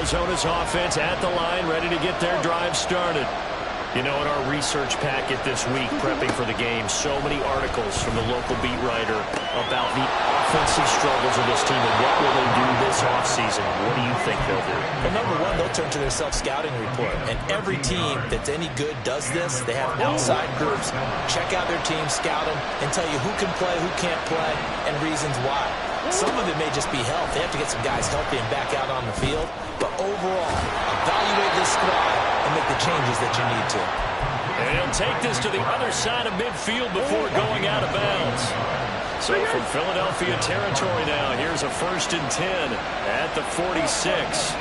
Arizona's offense at the line, ready to get their drive started. You know, in our research packet this week, prepping for the game, so many articles from the local beat writer about the offensive struggles of this team and what will they do this offseason. What do you think they'll do? Well, number one, they'll turn to their self-scouting report. And every team that's any good does this. They have outside groups. Check out their team, scout them, and tell you who can play, who can't play, and reasons why. Some of it may just be health. They have to get some guys healthy and back out on the field. But overall, evaluate this squad and make the changes that you need to. And he'll take this to the other side of midfield before going out of bounds. So from Philadelphia territory now, here's a 1st and 10 at the 46.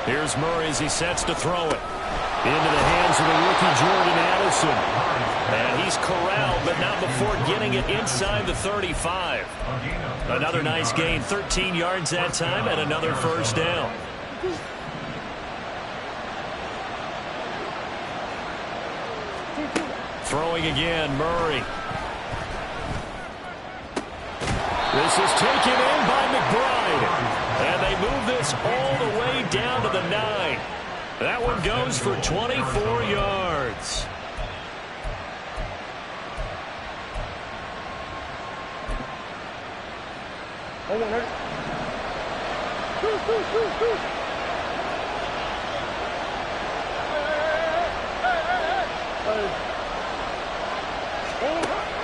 Here's Murray as he sets to throw it. Into the hands of the rookie Jordan Addison. And he's corralled, but not before getting it inside the 35. Another nice gain, 13 yards that time, and another 1st down. Throwing again, Murray. This is taken in by McBride. And they move this all the way down to the 9. That one goes for 24 yards.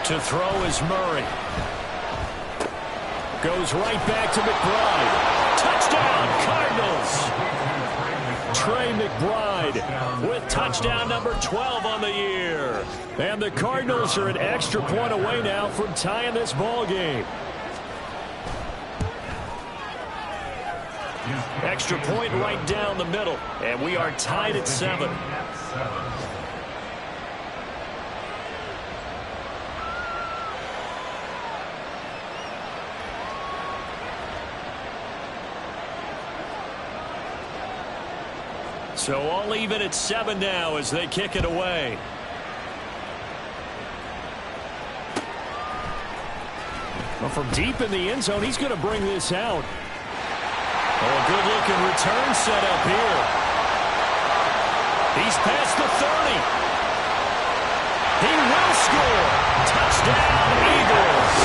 To throw is Murray. Goes right back to McBride. Touchdown, Cardinals. Trey McBride with touchdown number 12 on the year. And the Cardinals are an extra point away now from tying this ball game. Extra point right down the middle. And we are tied at 7. So all even at 7 now as they kick it away. Well, from deep in the end zone, he's going to bring this out. Oh, a good-looking return set up here. He's past the 30. He will score. Touchdown, Eagles.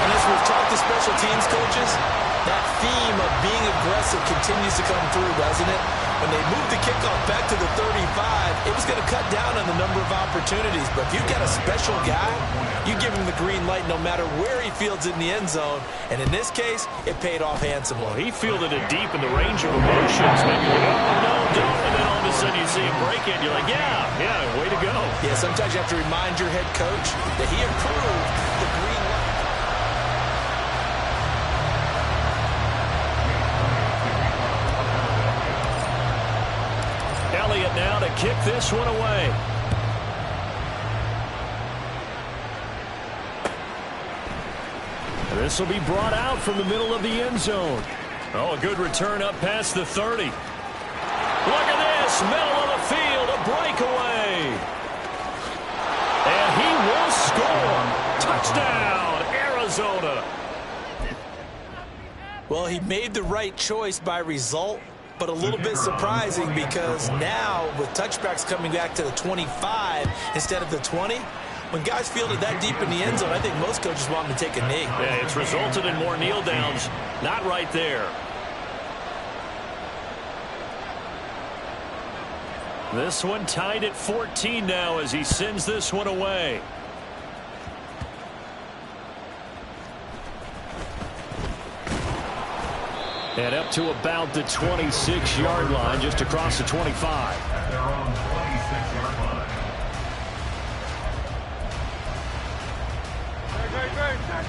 And as we've talked to special teams coaches, that theme of being aggressive continues to come through, doesn't it? When they moved the kickoff back to the 35, it was going to cut down on the number of opportunities. But if you've got a special guy, you give him the green light no matter where he fields it in the end zone. And in this case, it paid off handsomely. Well, he fielded it deep in the range of emotions. Maybe like, oh, no, don't. And then all of a sudden you see him break it. You're like, yeah, way to go. Yeah, sometimes you have to remind your head coach that he improved the green light. Elliott now to kick this one away. This will be brought out from the middle of the end zone. Oh, a good return up past the 30. Look at this, middle of the field, a breakaway. And he will score. Touchdown, Arizona. Well, he made the right choice by result, but a little bit surprising because now with touchbacks coming back to the 25 instead of the 20, when guys field it that deep in the end zone, I think most coaches want them to take a knee. Yeah, it's resulted in more kneel downs. Not right there. This one tied at 14 now as he sends this one away. And up to about the 26-yard line, just across the 25. At their own 26-yard line.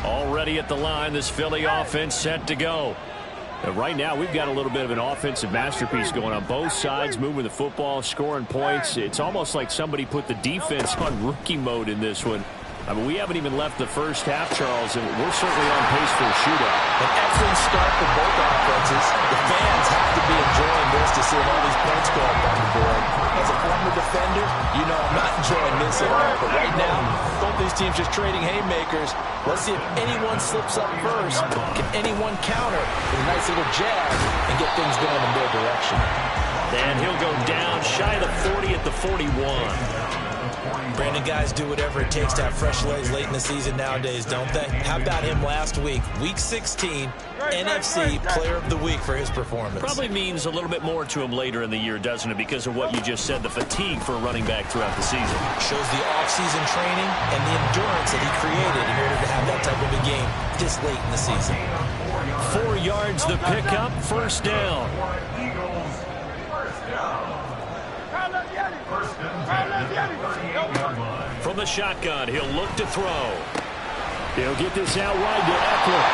Already at the line, this Philly offense set to go. And right now, we've got a little bit of an offensive masterpiece going on both sides, moving the football, scoring points. It's almost like somebody put the defense on rookie mode in this one. I mean, we haven't even left the first half, Charles, and we're certainly on pace for a shootout. An excellent start for both offenses. The fans have to be enjoying this to see all these points go up on the board. As a former defender, you know I'm not enjoying this at all. But right now, focus these teams just trading haymakers. Let's see if anyone slips up first. Can anyone counter with a nice little jab and get things going in their direction? And he'll go down shy of the 40 at the 41. Brandon, guys do whatever it takes to have fresh legs late in the season nowadays, don't they? How about him last week? Week 16, NFC Player of the Week for his performance. Probably means a little bit more to him later in the year, doesn't it? Because of what you just said, the fatigue for a running back throughout the season. Shows the off-season training and the endurance that he created in order to have that type of a game this late in the season. 4 yards the pickup, first down. From the shotgun, he'll look to throw. He'll get this out wide to Eckler.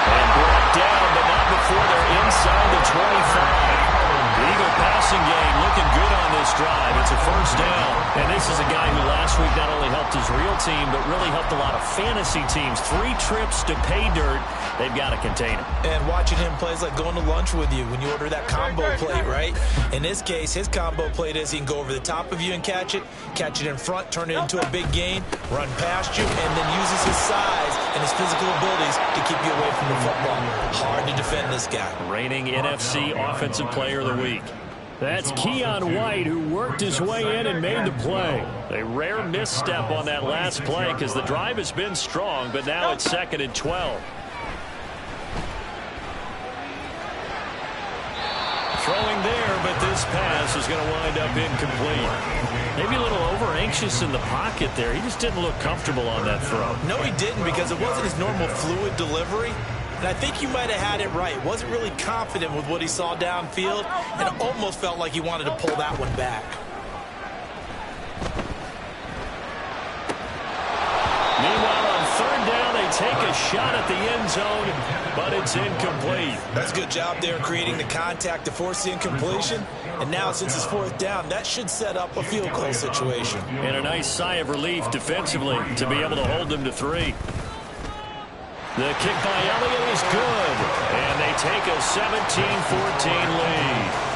And brought down, but not before they're inside the 25. The Eagle passing game looking good on this drive. It's a first down. And this is a guy who last week not only helped his real team, but really helped a lot of fantasy teams. 3 trips to pay dirt. They've got to contain him. And watching him play is like going to lunch with you when you order that combo plate, right? In this case, his combo plate is he can go over the top of you and catch it in front, turn it into a big gain, run past you, and then uses his size and his physical abilities to keep you away from the football. Hard to defend this guy. Reigning NFC Offensive Player of the Week. That's Keon White, who worked his way in and made the play. A rare misstep on that last play because the drive has been strong, but now it's 2nd and 12. Throwing there, but this pass is going to wind up incomplete. Maybe a little over-anxious in the pocket there. He just didn't look comfortable on that throw. No, he didn't, because it wasn't his normal fluid delivery. And I think you might have had it right. Wasn't really confident with what he saw downfield, and almost felt like he wanted to pull that one back. Meanwhile, on 3rd down, they take a shot at the end zone, but it's incomplete. That's a good job there creating the contact to force the incompletion. And now, since it's 4th down, that should set up a field goal situation. And a nice sigh of relief defensively to be able to hold them to 3. The kick by Elliott is good, and they take a 17-14 lead.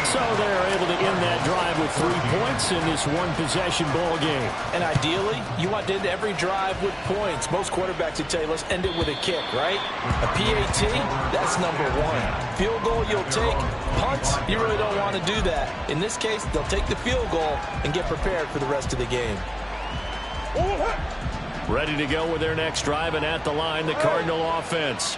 So they're able to end that drive with 3 points in this one-possession ball game. And ideally, you want to end every drive with points. Most quarterbacks would tell you, let's end it with a kick, right? A PAT, that's number 1. Field goal you'll take. Punts, you really don't want to do that. In this case, they'll take the field goal and get prepared for the rest of the game. Ready to go with their next drive, and at the line, the Cardinal offense.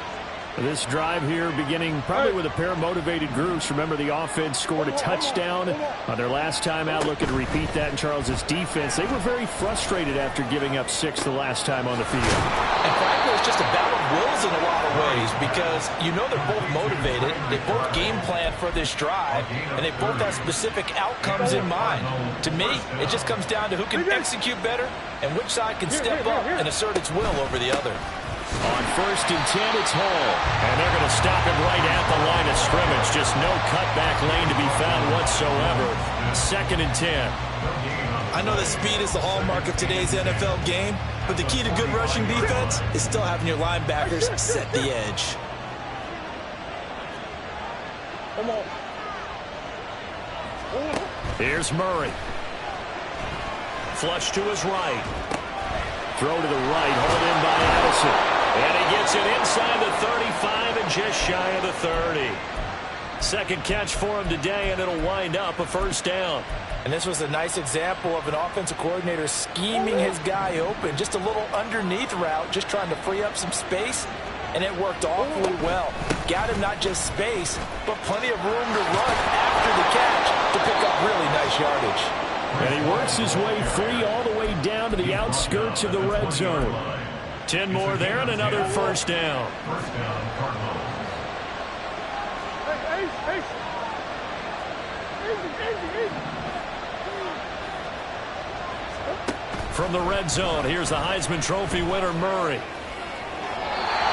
This drive here beginning probably with a pair of motivated groups. Remember, the offense scored a touchdown on their last time out. Looking to repeat that in Charles's defense. They were very frustrated after giving up 6 the last time on the field. And frankly, it's just a battle of wills in a lot of ways, because you know they're both motivated. They both game plan for this drive, and they both have specific outcomes in mind. To me, it just comes down to who can execute better and which side can step up and assert its will over the other. On 1st and 10, it's Hall. And they're going to stop him right at the line of scrimmage. Just no cutback lane to be found whatsoever. 2nd and 10. I know that speed is the hallmark of today's NFL game, but the key to good rushing defense is still having your linebackers set the edge. Come on. Here's Murray. Flush to his right. Throw to the right, hauled in by Addison. And he gets it inside the 35 and just shy of the 30. 2nd catch for him today, and it'll wind up a 1st down. And this was a nice example of an offensive coordinator scheming his guy open. Just a little underneath route, just trying to free up some space, and it worked awfully well. Got him not just space, but plenty of room to run after the catch to pick up really nice yardage. And he works his way free all the way down to the outskirts of the red zone. 10 more there and another 1st down. From the red zone, here's the Heisman Trophy winner, Murray.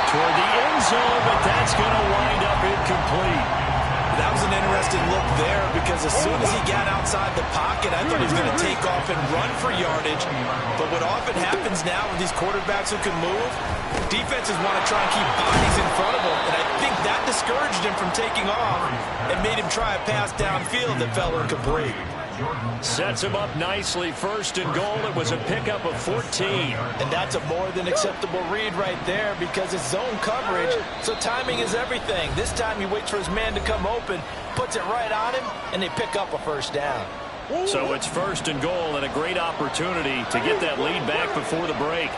Toward the end zone, but that's going to wind up incomplete. That was an interesting look there, because as soon as he got outside the pocket, I thought he was going to take off and run for yardage. But what often happens now with these quarterbacks who can move, defenses want to try and keep bodies in front of them. And I think that discouraged him from taking off and made him try a pass downfield that fell incomplete. Sets him up nicely. First and goal. It was a pickup of 14. And that's a more than acceptable read right there because it's zone coverage, so timing is everything. This time he waits for his man to come open, puts it right on him, and they pick up a first down. So it's first and goal and a great opportunity to get that lead back before the break.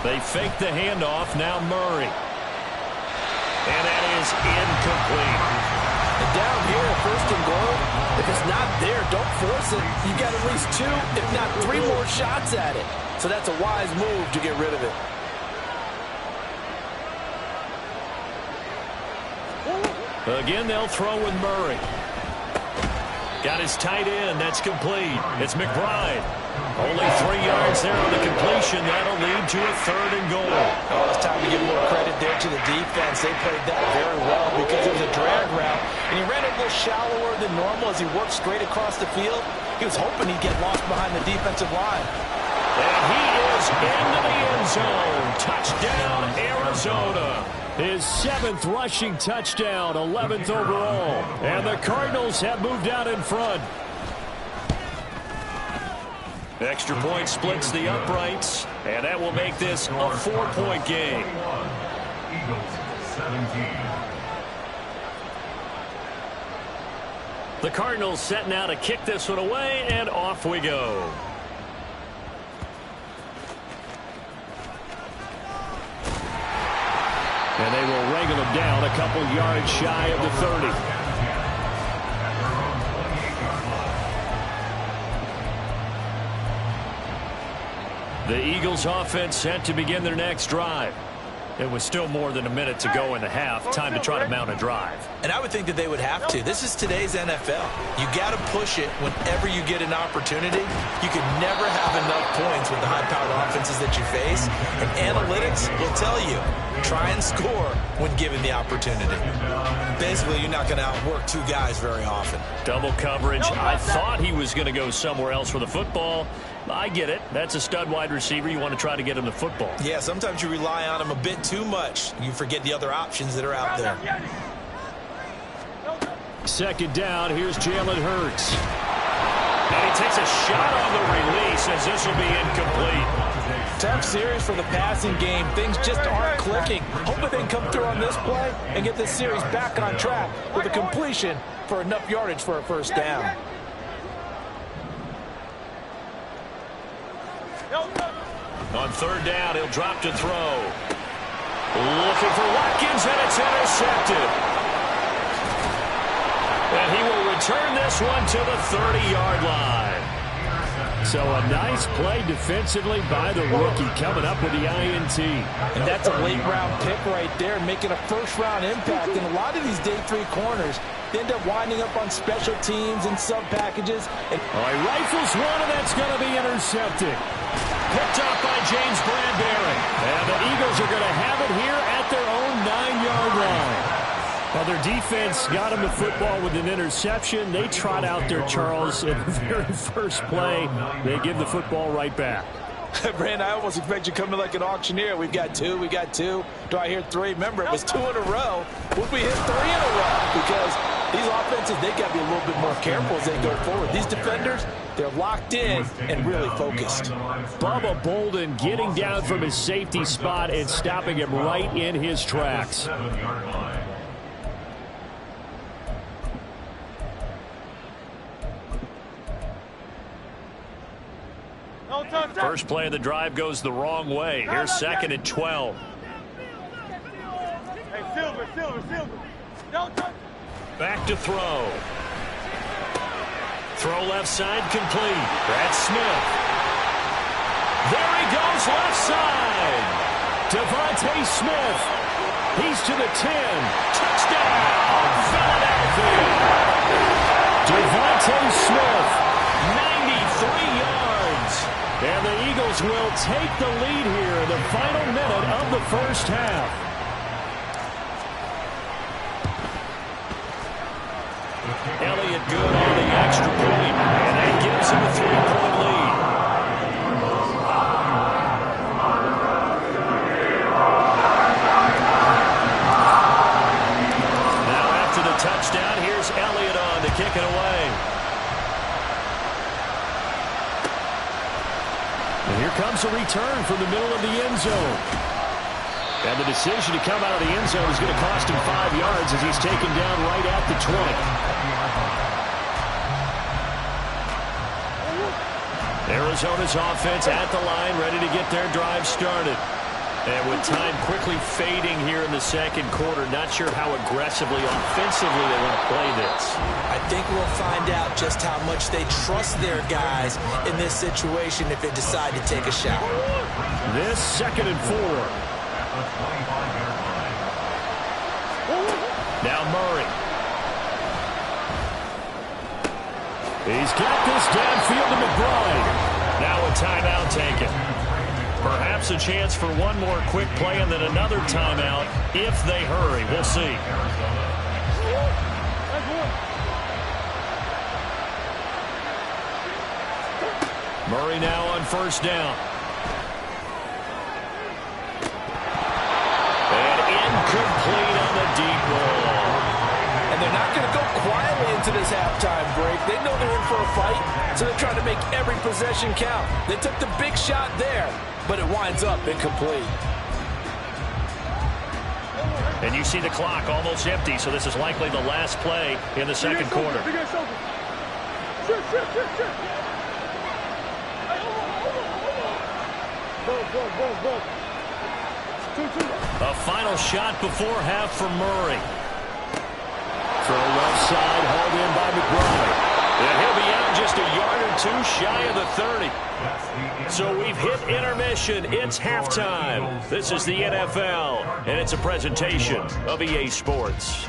They fake the handoff. Now Murray. And that is incomplete. And down here, first and goal, if it's not there, don't force it. You got at least 2, if not 3 more shots at it. So that's a wise move to get rid of it. Again, they'll throw with Murray. Got his tight end. That's complete. It's McBride. Only 3 yards there on the completion. That'll lead to a third and goal. Oh, it's time to give more credit there to the defense. They played that very well because it was a drag route, and he ran a little shallower than normal as he worked straight across the field. He was hoping he'd get lost behind the defensive line. And he is into the end zone. Touchdown, Arizona. His 7th rushing touchdown, 11th overall. And the Cardinals have moved out in front. Extra point splits the uprights, and that will make this a 4-point game. Eagles 17. The Cardinals setting out to kick this one away, and off we go. And they will wrangle him down a couple yards shy of the 30. The Eagles offense set to begin their next drive. It was still more than a minute to go in the half. Time to try to mount a drive. And I would think that they would have to. This is today's NFL. You got to push it whenever you get an opportunity. You can never have enough points with the high-powered offenses that you face. And analytics will tell you, try and score when given the opportunity. Basically, you're not going to outwork 2 guys very often. Double coverage. I thought he was going to go somewhere else for the football. I get it. That's a stud wide receiver. You want to try to get him the football. Yeah, sometimes you rely on him a bit too much. You forget the other options that are out there. Second down. Here's Jalen Hurts. And he takes a shot on the release as this will be incomplete. Tough series for the passing game. Things just aren't clicking. Hoping they can come through on this play and get this series back on track with a completion for enough yardage for a first down. On third down, he'll drop to throw. Looking for Watkins, and it's intercepted. And he will return this one to the 30-yard line. So a nice play defensively by the rookie coming up with the INT. And that's a late-round pick right there, making a first-round impact. And a lot of these day 3 corners, they end up winding up on special teams and sub-packages. And he rifles one, and that's going to be intercepted. Picked up by James Bradbury. And the Eagles are going to have it here at their own 9-yard line. Well, their defense got him the football with an interception. They trot out there, Charles, in the very first play. They give the football right back. Brand, I almost expect you to come in like an auctioneer. We've got 2, we got 2. Do I hear 3? Remember, it was 2 in a row. Would we hit 3 in a row? Because these offenses, they got to be a little bit more careful as they go forward. These defenders, they're locked in and really focused. Bubba Bolden getting down from his safety spot and stopping him right in his tracks. First play of the drive goes the wrong way. Here's second and 12. Back to throw. Throw left side complete. Brad Smith. There he goes left side. Devontae Smith. He's to the 10. Touchdown, Philadelphia. Devontae Smith, 93 yards. And the Eagles will take the lead here in the final minute of the first half. Elliott good on the extra point, and that gives him a 3-point lead. Now after the touchdown, here's Elliott on to kick it away. here comes a return from the middle of the end zone. And the decision to come out of the end zone is going to cost him 5 yards as he's taken down right at the 20. Arizona's offense at the line, ready to get their drive started. And with time quickly fading here in the second quarter, not sure how aggressively, offensively they want to play this. I think we'll find out just how much they trust their guys in this situation if they decide to take a shot. This 2nd and 4. Now Murray. He's got this downfield to McBride. Now a timeout taken. Perhaps a chance for one more quick play and then another timeout if they hurry. We'll see. Murray now on 1st down. And incomplete on the deep ball. And they're not going to go quietly into this halftime break. They know they're in for a fight, so they're trying to make every possession count. They took the big shot there, but it winds up incomplete. And you see the clock almost empty, so this is likely the last play in the second quarter. A final shot before half for Murray. Throw left side, hauled in by McBride. And he'll be out just a yard or two shy of the 30. So we've hit intermission. It's halftime. This is the NFL, and it's a presentation of EA Sports.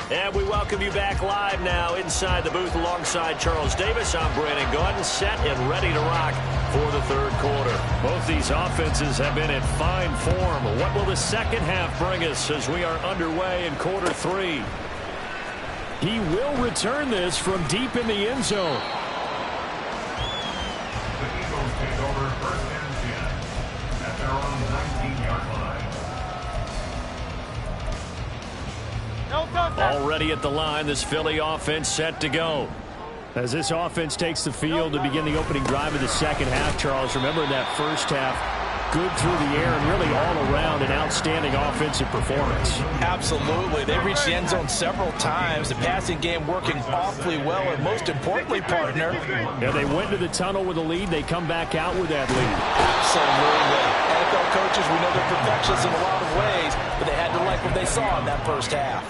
And we welcome you back live now inside the booth alongside Charles Davis. I'm Brandon Gaudin, set and ready to rock for the third quarter. Both these offenses have been in fine form. What will the second half bring us as we are underway in quarter 3? He will return this from deep in the end zone. The Eagles take over 1st and 10 at their own 19-yard line. Already at the line, this Philly offense set to go. As this offense takes the field to begin the opening drive of the second half, Charles, remember in that first half, good through the air and really all around an outstanding offensive performance. Absolutely. They reached the end zone several times. The passing game working awfully well, and most importantly, partner. Yeah, they went to the tunnel with a lead. They come back out with that lead. Absolutely. NFL coaches, we know they're perfectionists in a lot of ways, but they had to like what they saw in that first half.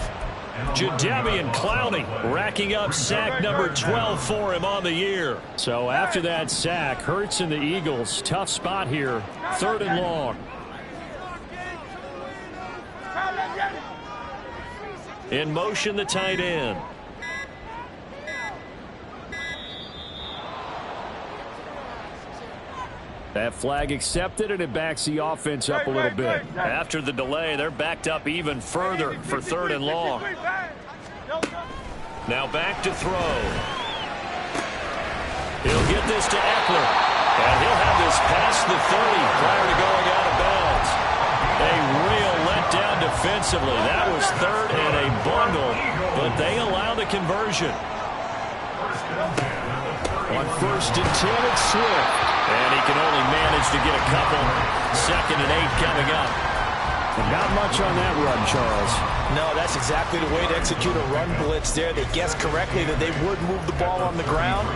Jadeveon Clowney racking up sack number 12 for him on the year. So after that sack, Hurts and the Eagles, tough spot here, 3rd and long. In motion, the tight end. That flag accepted, and it backs the offense up a little bit. After the delay, they're backed up even further for 3rd and long. Now back to throw. He'll get this to Eckler, and he'll have this past the 30 prior to going out of bounds. A real letdown defensively. That was 3rd and a bundle, but they allow the conversion. On 1st and 10, it's Swift. And he can only manage to get a couple. 2nd and 8 coming up. And not much on that run, Charles. No, that's exactly the way to execute a run blitz there. They guessed correctly that they would move the ball on the ground,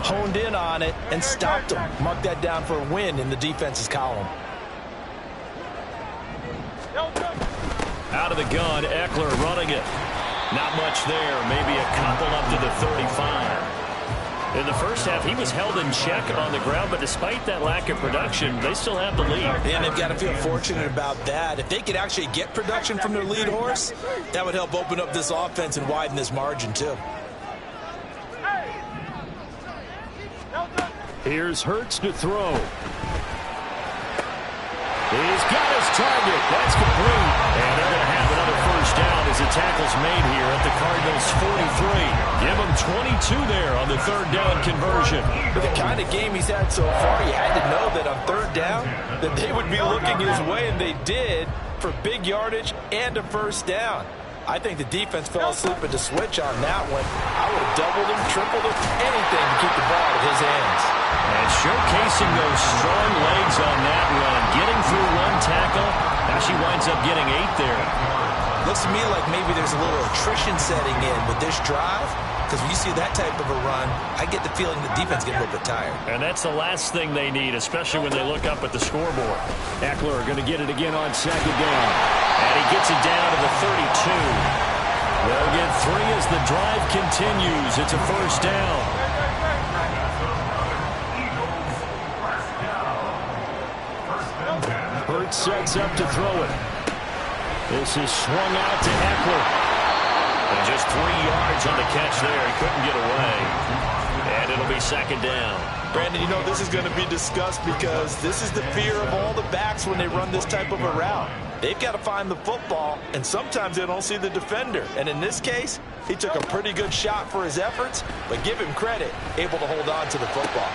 honed in on it, and stopped them. Mark that down for a win in the defense's column. Out of the gun, Eckler running it. Not much there. Maybe a couple up to the 35. In the first half, he was held in check on the ground, but despite that lack of production, they still have the lead. And they've got to feel fortunate about that. If they could actually get production from their lead horse, that would help open up this offense and widen this margin, too. Here's Hurts to throw. He's got his target. That's complete. And they're going to have another first down as the tackle's made here at the Cardinals' 43. Give him 22 there on the 3rd down conversion. With the kind of game he's had so far, you had to know that on 3rd down that they would be looking his way, and they did, for big yardage and a first down. I think the defense fell asleep at the switch on that one. I would have doubled him, tripled him, anything to keep the ball out of his hands. And showcasing those strong legs on that run, getting through one tackle. Now she winds up getting 8 there. Looks to me like maybe there's a little attrition setting in with this drive. Because when you see that type of a run, I get the feeling the defense getting a little bit tired. And that's the last thing they need, especially when they look up at the scoreboard. Eckler going to get it again on second down. And he gets it down to the 32. They'll get 3 as the drive continues. It's a first down. Hurts sets up to throw it. This is swung out to Eckler. And just 3 yards on the catch there. He couldn't get away. And it'll be second down. Brandon, you know, this is going to be discussed because this is the fear of all the backs when they run this type of a route. They've got to find the football, and sometimes they don't see the defender. And in this case, he took a pretty good shot for his efforts, but give him credit, able to hold on to the football.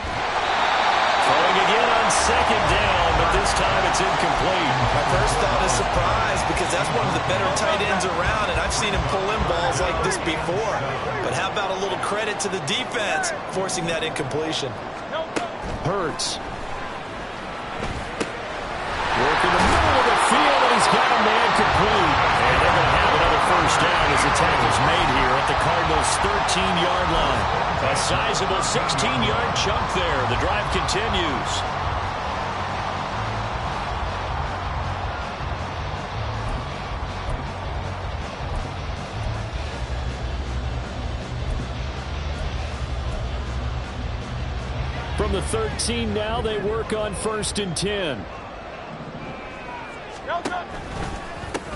Throwing again on second down, but this time it's incomplete. My first thought is surprise because that's one of the better tight ends around, and I've seen him pull in balls like this before. But how about a little credit to the defense forcing that incompletion? Hurts. Working the middle of the field, and he's got a man complete. And they're going to have another first down as the tackle's made here at the Cardinals' 13-yard line. A sizable 16-yard chunk there. The drive continues. From the 13 now, they work on 1st and 10.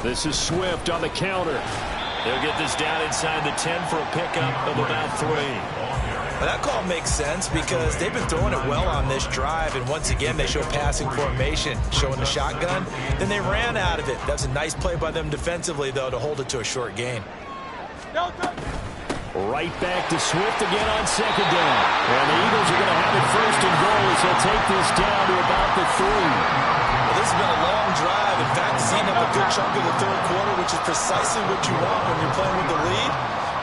This is Swift on the counter. They'll get this down inside the 10 for a pickup of about 3. Well, that call makes sense because they've been throwing it well on this drive, and once again they show passing formation, showing the shotgun. Then they ran out of it. That's a nice play by them defensively, though, to hold it to a short gain. Right back to Swift again on second down. And the Eagles are going to have it 1st and goal as they'll take this down to about the 3. Well, this has been a long drive. In fact, seeing up a good chunk of the third quarter, which is precisely what you want when you're playing with the lead.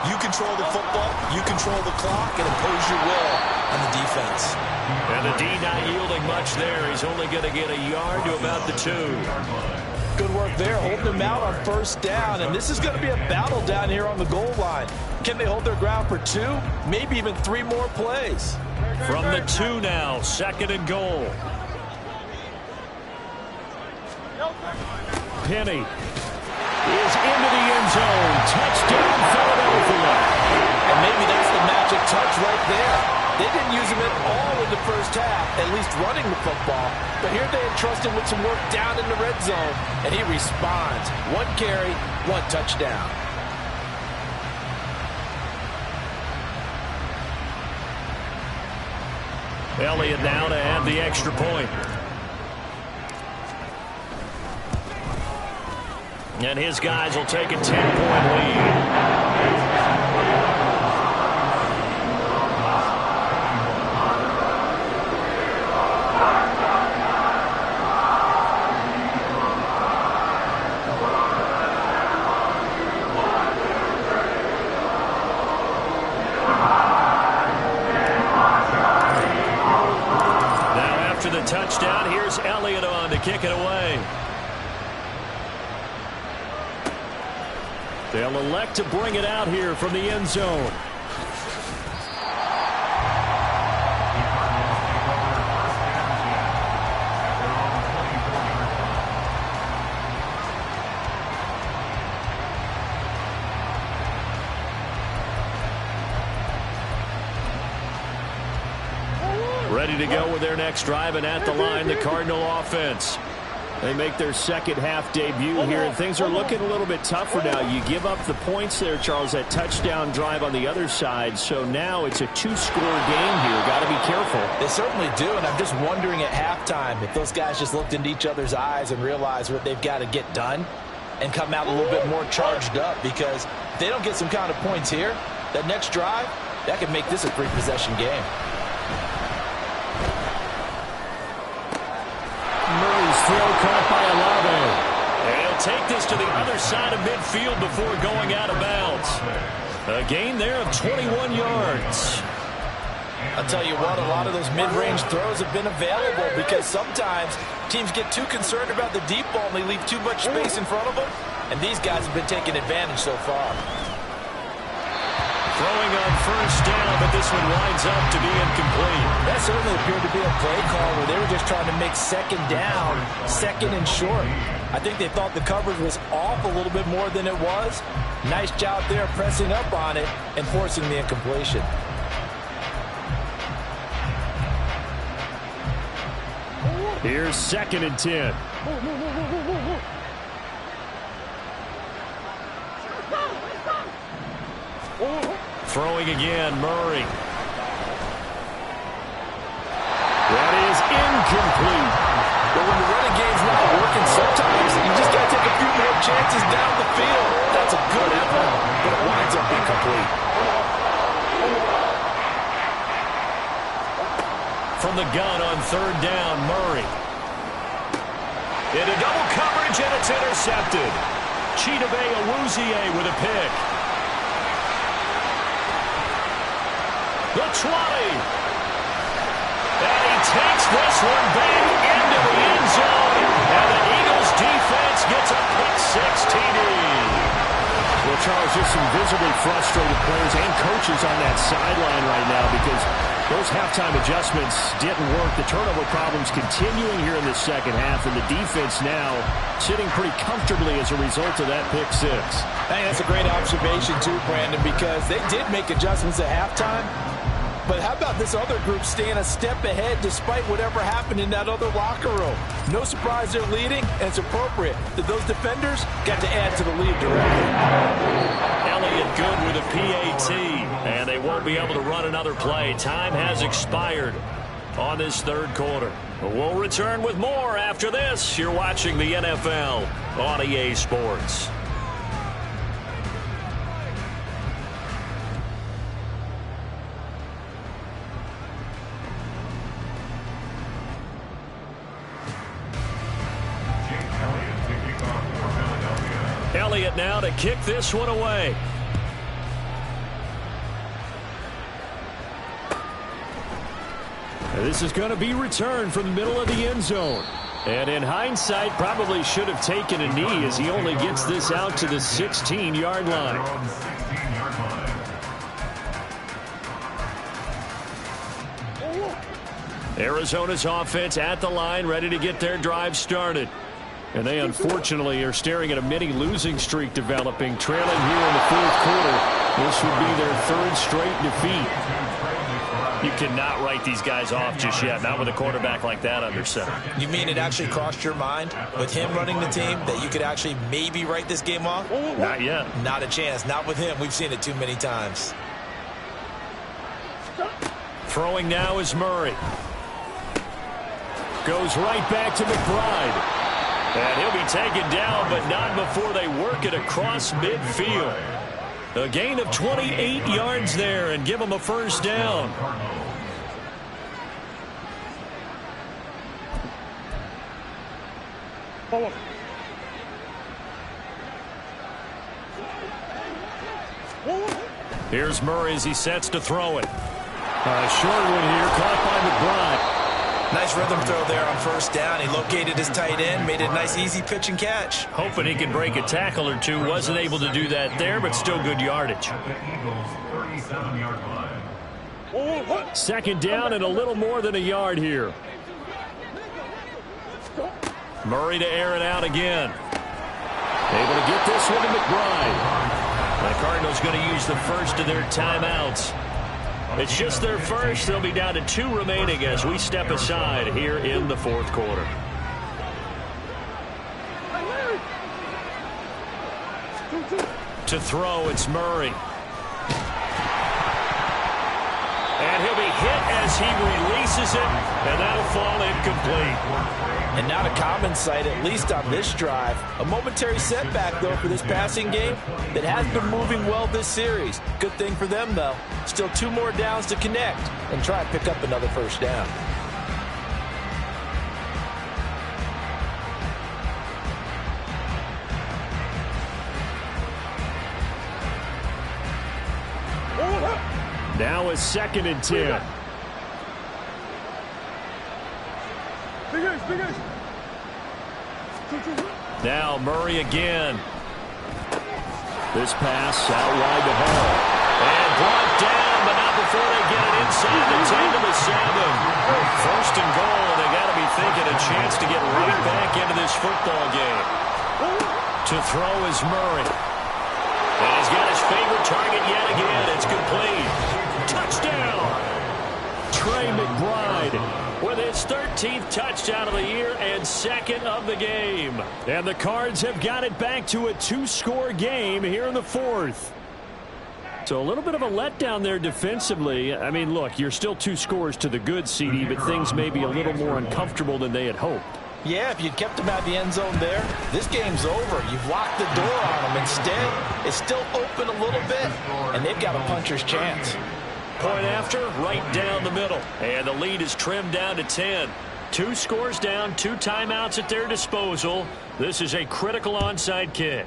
You control the football, you control the clock, and impose your will on the defense. And the D not yielding much there. He's only going to get a yard to about the 2. Good work there, holding them out on 1st down. And this is going to be a battle down here on the goal line. Can they hold their ground for 2, maybe even 3 more plays? From the 2 now, 2nd and goal. Penny is into the end zone. Touchdown, Philadelphia. And maybe that's the magic touch right there. They didn't use him at all in the first half, at least running the football. But here they entrust him with some work down in the red zone, and he responds. 1 carry, 1 touchdown. Elliott now to add the extra point. And his guys will take a 10-point lead. Touchdown. Here's Elliott on to kick it away. They'll elect to bring it out here from the end zone. Ready to go with their next drive, and at the line, the Cardinal offense. They make their second half debut here, and things are looking a little bit tougher now. You give up the points there, Charles, that touchdown drive on the other side. So now it's a 2-score game here. Got to be careful. They certainly do, and I'm just wondering at halftime if those guys just looked into each other's eyes and realized what they've got to get done and come out a little bit more charged up, because if they don't get some kind of points here, that next drive, that could make this a 3-possession game. Murray's throw caught by Olave. And he'll take this to the other side of midfield before going out of bounds. A gain there of 21 yards. I'll tell you what, a lot of those mid-range throws have been available because sometimes teams get too concerned about the deep ball and they leave too much space in front of them. And these guys have been taking advantage so far. Throwing on first down, but this one winds up to be incomplete. That certainly appeared to be a play call where they were just trying to make second down, second and short. I think they thought the coverage was off a little bit more than it was. Nice job there pressing up on it and forcing the incompletion. Here's 2nd and 10. Throwing again, Murray. That is incomplete. But when the running game's not working, sometimes you just got to take a few more chances down the field. That's a good effort, but it winds up incomplete. From the gun on 3rd down, Murray. Into double coverage, and it's intercepted. Chidobe Awuzie with a pick. The 20. And he takes this one back into the end zone. And the Eagles defense gets a pick-6 TD. Well, Charles, just some visibly frustrated players and coaches on that sideline right now because those halftime adjustments didn't work. The turnover problems continuing here in the second half, and the defense now sitting pretty comfortably as a result of that pick-6. Hey, that's a great observation too, Brandon, because they did make adjustments at halftime. But how about this other group staying a step ahead despite whatever happened in that other locker room? No surprise they're leading, and it's appropriate that those defenders got to add to the lead directly. Elliott good with a PAT, and they won't be able to run another play. Time has expired on this 3rd quarter. We'll return with more after this. You're watching the NFL on EA Sports. Elliott now to kick this one away. This is going to be returned from the middle of the end zone. And in hindsight, probably should have taken a knee as he only gets this out to the 16-yard line. Arizona's offense at the line, ready to get their drive started. And they, unfortunately, are staring at a mini losing streak developing, trailing here in the 4th quarter. This would be their 3rd straight defeat. You cannot write these guys off just yet, not with a quarterback like that under center. You mean it actually crossed your mind with him running the team that you could actually maybe write this game off? Not yet. Not a chance. Not with him. We've seen it too many times. Throwing now is Murray. Goes right back to McBride. And he'll be taken down, but not before they work it across midfield. A gain of 28 yards there and give them a first down. Here's Murray as he sets to throw it. Short one here, caught by McBride. Nice rhythm throw there on first down. He located his tight end, made it a nice easy pitch and catch. Hoping he could break a tackle or two. Wasn't able to do that there, but still good yardage. 37-yard line. 2nd down and a little more than a yard here. Murray to air it out again. Able to get this one to McBride. The Cardinals going to use the first of their timeouts. It's just their first. They'll be down to 2 remaining as we step aside here in the 4th quarter. To throw, it's Murray. And he'll be hit as he releases it, and that'll fall incomplete. And not a common sight, at least on this drive. A momentary setback, though, for this passing game that has been moving well this series. Good thing for them, though. Still 2 more downs to connect and try and pick up another first down. Now a 2nd and 10. Now Murray again. This pass out wide to Hall. And brought down, but not before they get it inside the 10 to the 7. 1st and goal, and they got to be thinking a chance to get right back into this football game. To throw is Murray. And he's got his favorite target yet again. It's complete. Touchdown! Trey McBride with his 13th touchdown of the year and 2nd of the game. And the Cards have got it back to a 2-score game here in the 4th. So a little bit of a letdown there defensively. I mean, look, you're still 2 scores to the good, CD, but things may be a little more uncomfortable than they had hoped. Yeah, if you'd kept them out of the end zone there, this game's over. You've locked the door on them. Instead, it's still open a little bit, and they've got a puncher's chance. Point after, right down the middle. And the lead is trimmed down to 10. 2 scores down, 2 timeouts at their disposal. This is a critical onside kick.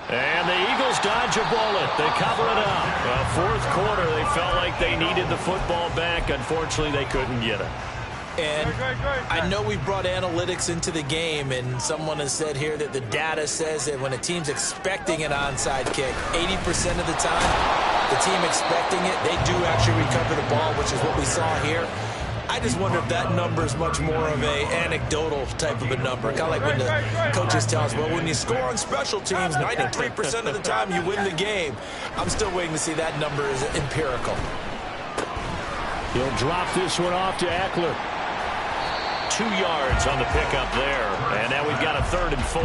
And the Eagles dodge a bullet. They cover it up. 4th quarter, they felt like they needed the football back. Unfortunately, they couldn't get it. And I know we brought analytics into the game, and someone has said here that the data says that when a team's expecting an onside kick, 80% of the time, the team expecting it, they do actually recover the ball, which is what we saw here. I just wonder if that number is much more of a anecdotal type of a number. Kind of like when the coaches tell us, well, when you score on special teams, 93% of the time you win the game. I'm still waiting to see that number is empirical. He'll drop this one off to Eckler. 2 yards on the pickup there. And now we've got a 3rd and 4.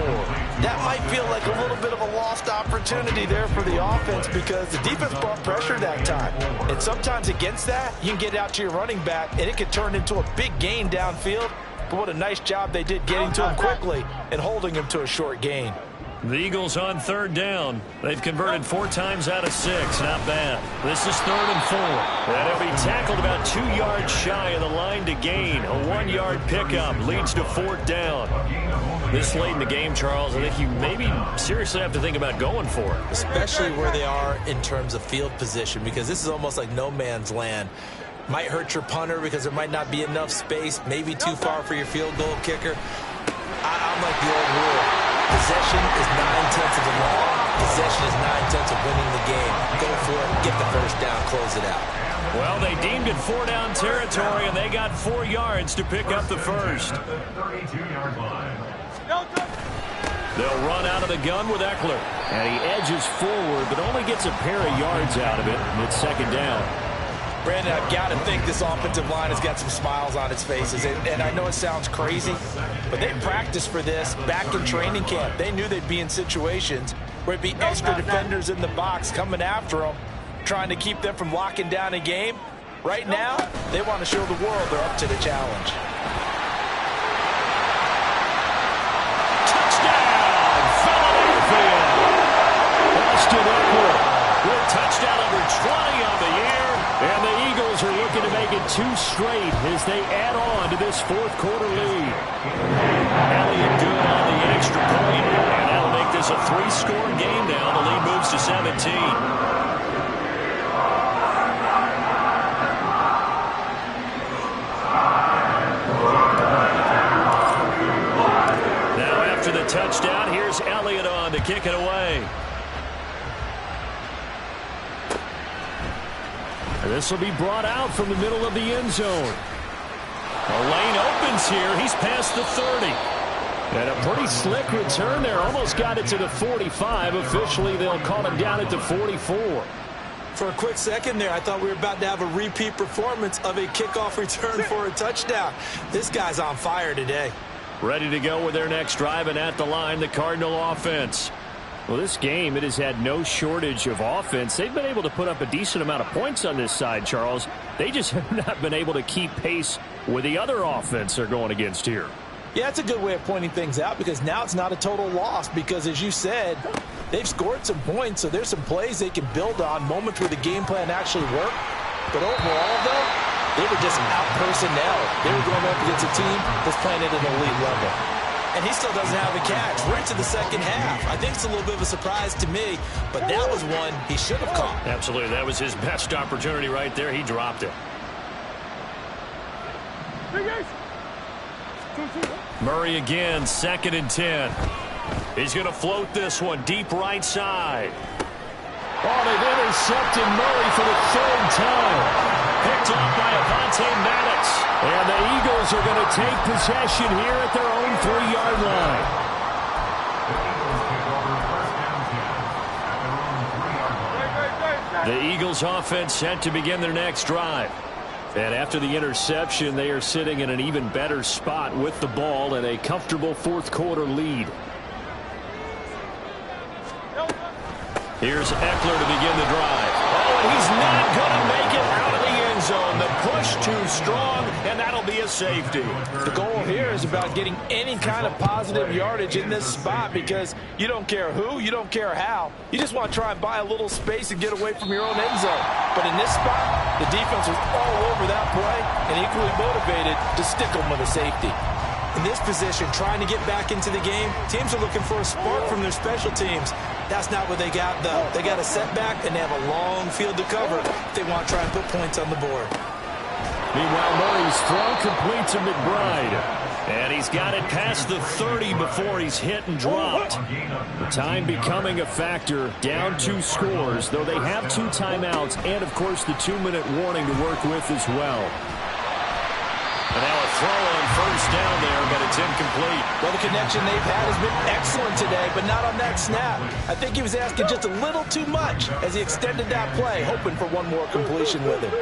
That might feel like a little bit of a lost opportunity there for the offense because the defense brought pressure that time. And sometimes against that, you can get out to your running back, and it can turn into a big gain downfield. But what a nice job they did getting to him quickly and holding him to a short gain. The Eagles on 3rd down. They've converted 4 times out of 6. Not bad. This is 3rd and 4. And he'll be tackled about 2 yards shy of the line to gain. A 1-yard pickup leads to 4th down. This late in the game, Charles, I think you maybe seriously have to think about going for it. Especially where they are in terms of field position, because this is almost like no man's land. Might hurt your punter because there might not be enough space, maybe too far for your field goal kicker. I'm like the old rule. Possession is 9/10 of the law. Possession is 9/10 of winning the game. Go for it, get the 1st down, close it out. Well, they deemed it 4-down territory, and they got 4 yards to pick up the 1st. They'll run out of the gun with Eckler. And he edges forward, but only gets a pair of yards out of it. And it's 2nd down. Brandon, I've got to think this offensive line has got some smiles on its faces. And I know it sounds crazy, but they practiced for this back in training camp. They knew they'd be in situations where it'd be extra defenders in the box coming after them, trying to keep them from locking down a game. Right now, they want to show the world they're up to the challenge. Touchdown, Philadelphia! Austin Eckler with touchdown number 20 on the year. And the Eagles are looking to make it 2 straight as they add on to this 4th quarter lead. Elliott good on the extra point. And that'll make this a 3-score game now. The lead moves to 17. Now after the touchdown, here's Elliott on to kick it away. This will be brought out from the middle of the end zone. A lane opens here. He's past the 30. And a pretty slick return there. Almost got it to the 45. Officially, they'll call him down at the 44. For a quick second there, I thought we were about to have a repeat performance of a kickoff return for a touchdown. This guy's on fire today. Ready to go with their next drive, and at the line, the Cardinal offense. Well, this game, it has had no shortage of offense. They've been able to put up a decent amount of points on this side, Charles. They just have not been able to keep pace with the other offense they're going against here. Yeah, it's a good way of pointing things out because now it's not a total loss because, as you said, they've scored some points, so there's some plays they can build on, moments where the game plan actually worked. But overall, though, they were just out personnel. They were going up against a team that's playing at an elite level. and he still doesn't have the catch. We're into the second half. I think it's a little bit of a surprise to me, but that was one he should have caught. Absolutely. That was his best opportunity right there. He dropped it. Murray again, 2nd and 10. He's going to float this one deep right side. Oh, they've intercepted Murray for the 3rd time. Picked off by Avonte Maddox. And the Eagles are going to take possession here at their own 3-yard line. The Eagles offense set to begin their next drive. And after the interception, they are sitting in an even better spot with the ball and a comfortable 4th quarter lead. Here's Eckler to begin the drive. Oh, and he's not going to make it out of the end zone. The push too strong, and that'll be a safety. The goal here is about getting any kind of positive yardage in this spot because you don't care who, you don't care how. You just want to try and buy a little space and get away from your own end zone. But in this spot, the defense was all over that play and equally motivated to stick them with a safety. In this position, trying to get back into the game, teams are looking for a spark from their special teams. That's not what they got, though. They got a setback, and they have a long field to cover if they want to try and put points on the board. Meanwhile, Murray's throw complete to McBride. And he's got it past the 30 before he's hit and dropped. The time becoming a factor, down 2 scores, though they have 2 timeouts and, of course, the 2-minute warning to work with as well. And now a throw on 1st down there, but it's incomplete. Well, the connection they've had has been excellent today, but not on that snap. I think he was asking just a little too much as he extended that play, hoping for one more completion with it.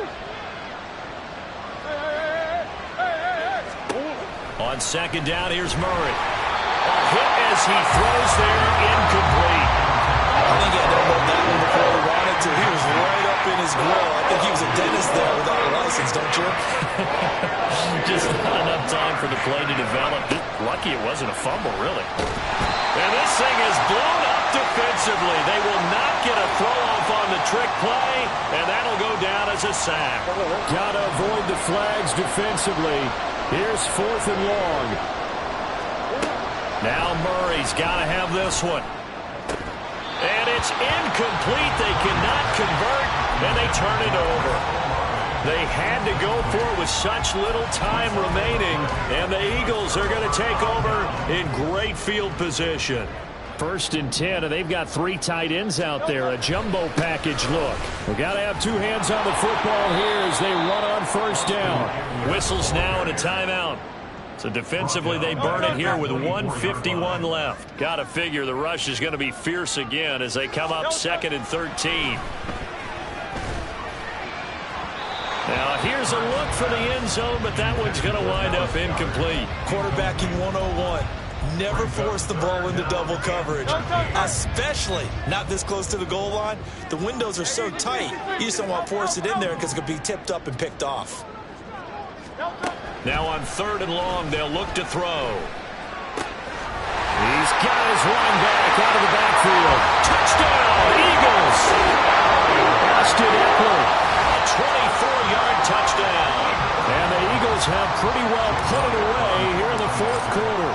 On 2nd down, here's Murray. A hit as he throws there, incomplete. I think he had to hold that one before he wanted to. He was right up in his grill. I think he was a dentist there without a license, don't you? Just not enough time for the play to develop. Lucky it wasn't a fumble, really. And this thing is blown up defensively. They will not get a throw-off on the trick play, and that'll go down as a sack. Got to avoid the flags defensively. Here's 4th and long. Now Murray's got to have this one. And it's incomplete. They cannot convert, and they turn it over. They had to go for it with such little time remaining, and the Eagles are going to take over in great field position. 1st and 10, and they've got 3 tight ends out there. A jumbo package look. We've got to have 2 hands on the football here as they run on 1st down. Whistles now and a timeout. So defensively, they burn it here with 1:51 left. Got to figure the rush is going to be fierce again as they come up 2nd and 13. Now, here's a look for the end zone, but that one's going to wind up incomplete. Quarterbacking 101. Never force the ball into double coverage, especially not this close to the goal line. The windows are so tight, you just don't want to force it in there because it could be tipped up and picked off. Now on 3rd and long, they'll look to throw. He's got his line back out of the backfield. Touchdown, Eagles! Austin Eckler, a 24-yard touchdown. And the Eagles have pretty well put it away here in the 4th quarter.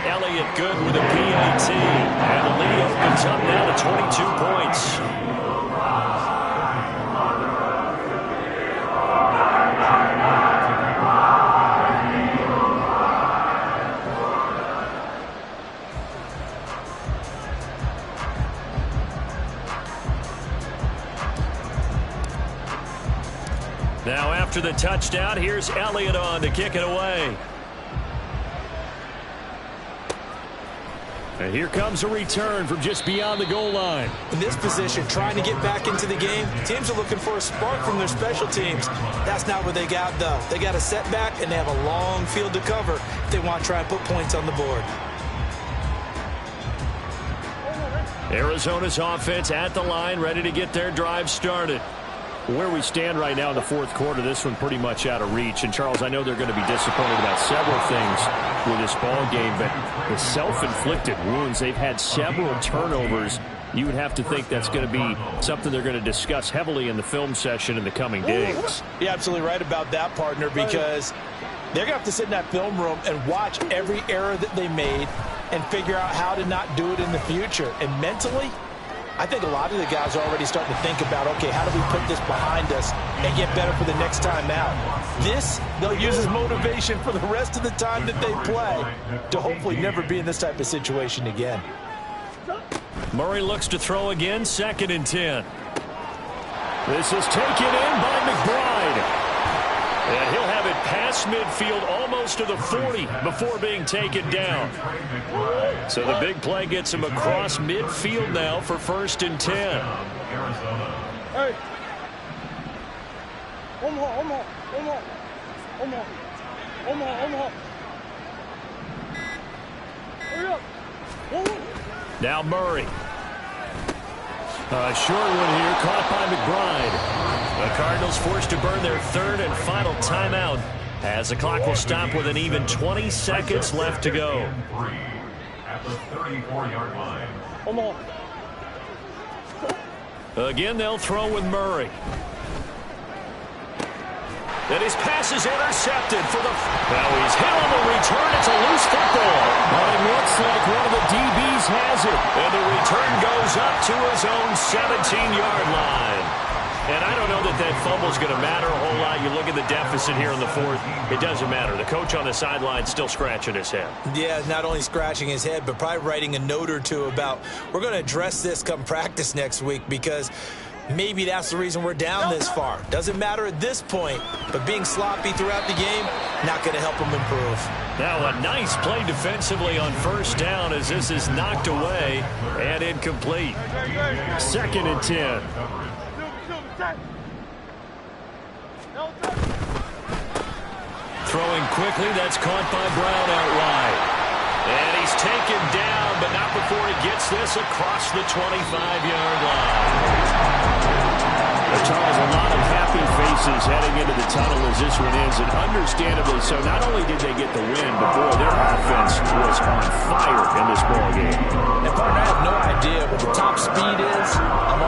Elliott good with a PAT. And the lead opens up now to 22 points. Now after the touchdown, here's Elliott on to kick it away. And here comes a return from just beyond the goal line. In this position, trying to get back into the game, teams are looking for a spark from their special teams. That's not what they got, though. They got a setback, and they have a long field to cover if they want to try and put points on the board. Arizona's offense at the line, ready to get their drive started. Where we stand right now in the 4th quarter, this one pretty much out of reach. And, Charles, I know they're going to be disappointed about several things with this ball game, but the self-inflicted wounds, they've had several turnovers. You would have to think that's going to be something they're going to discuss heavily in the film session in the coming days. You're absolutely right about that, partner, because They're going to have to sit in that film room and watch every error that they made and figure out how to not do it in the future. And mentally, I think a lot of the guys are already starting to think about, okay, how do we put this behind us and get better for the next time out? This, they'll use as motivation for the rest of the time that they play to hopefully never be in this type of situation again. Murray looks to throw again, 2nd and 10. This is taken in by McBride. And he'll have it past midfield almost to the 40 before being taken down. So the big play gets him across midfield now for 1st and 10. Hey. Now Murray. A short one here, caught by McBride. The Cardinals forced to burn their 3rd and final timeout as the clock will stop with an even 20 seconds left to go. At the 34-yard line. Again, they'll throw with Murray. And his pass is intercepted for the... Now he's hit on the return. It's a loose football. But it looks like one of the DBs has it. And the return goes up to his own 17-yard line. And I don't know that that fumble's going to matter a whole lot. You look at the deficit here in the 4th. It doesn't matter. The coach on the sideline still scratching his head. Yeah, not only scratching his head, but probably writing a note or two about, we're going to address this come practice next week, because maybe that's the reason we're down this far. Doesn't matter at this point, but being sloppy throughout the game, not going to help him improve. Now a nice play defensively on 1st down as this is knocked away and incomplete. 2nd and 10. Throwing quickly, that's caught by Brown out wide. And he's taken down, but not before he gets this across the 25-yard line. Charles, a lot of happy faces heading into the tunnel as this one ends, and understandably so. Not only did they get the win, but boy, their offense was on fire in this ball game. And partner, I have no idea what the top speed is. I'm